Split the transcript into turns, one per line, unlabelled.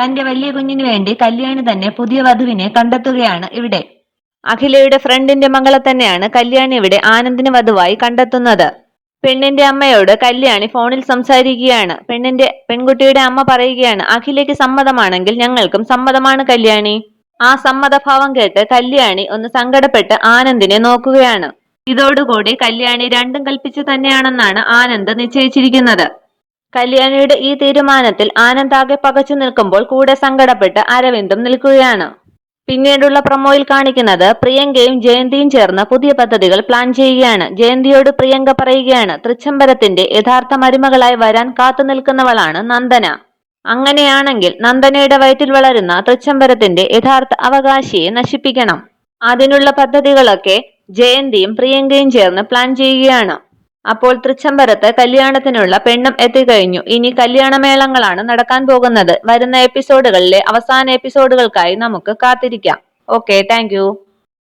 തന്റെ വലിയ കുഞ്ഞിനു വേണ്ടി കല്യാണി തന്നെ പുതിയ വധുവിനെ കണ്ടെത്തുകയാണ് ഇവിടെ. അഖിലയുടെ ഫ്രണ്ടിന്റെ മകളെ തന്നെയാണ് കല്യാണി ഇവിടെ ആനന്ദിന് വധുവായി കണ്ടെത്തുന്നത്. പെണ്ണിന്റെ അമ്മയോട് കല്യാണി ഫോണിൽ സംസാരിക്കുകയാണ്. പെൺകുട്ടിയുടെ അമ്മ പറയുകയാണ്, അഖിലയ്ക്ക് സമ്മതമാണെങ്കിൽ ഞങ്ങൾക്കും സമ്മതമാണ് കല്യാണി. ആ സമ്മതഭാവം കേട്ട് കല്യാണി ഒന്ന് സങ്കടപ്പെട്ട് ആനന്ദിനെ നോക്കുകയാണ്. ഇതോടുകൂടി കല്യാണി രണ്ടും കൽപ്പിച്ചു തന്നെയാണെന്നാണ് ആനന്ദ് നിശ്ചയിച്ചിരിക്കുന്നത്. കല്യാണിയുടെ ഈ തീരുമാനത്തിൽ ആനന്ദ് ആകെ പകച്ചു നിൽക്കുമ്പോൾ കൂടെ സങ്കടപ്പെട്ട് അരവിന്ദും നിൽക്കുകയാണ്. പിന്നീടുള്ള പ്രൊമോയിൽ കാണിക്കുന്നത് പ്രിയങ്കയും ജയന്തിയും ചേർന്ന് പുതിയ പദ്ധതികൾ പ്ലാൻ ചെയ്യുകയാണ്. ജയന്തിയോട് പ്രിയങ്ക പറയുകയാണ്, തൃച്ചംബരത്തിന്റെ യഥാർത്ഥ മരുമകളായി വരാൻ കാത്തു നിൽക്കുന്നവളാണ് നന്ദന. അങ്ങനെയാണെങ്കിൽ നന്ദനയുടെ വയറ്റിൽ വളരുന്ന തൃച്ചംബരത്തിന്റെ യഥാർത്ഥ അവകാശിയെ നശിപ്പിക്കണം. അതിനുള്ള പദ്ധതികളൊക്കെ ജയന്തിയും പ്രിയങ്കയും ചേർന്ന് പ്ലാൻ ചെയ്യുകയാണ്. അപ്പോൾ തൃച്ചംബരത്ത് കല്യാണത്തിനുള്ള പെണ്ണും എത്തിക്കഴിഞ്ഞു. ഇനി കല്യാണമേളങ്ങളാണ് നടക്കാൻ പോകുന്നത്. വരുന്ന എപ്പിസോഡുകളിലെ അവസാന എപ്പിസോഡുകൾക്കായി നമുക്ക് കാത്തിരിക്കാം. Okay, thank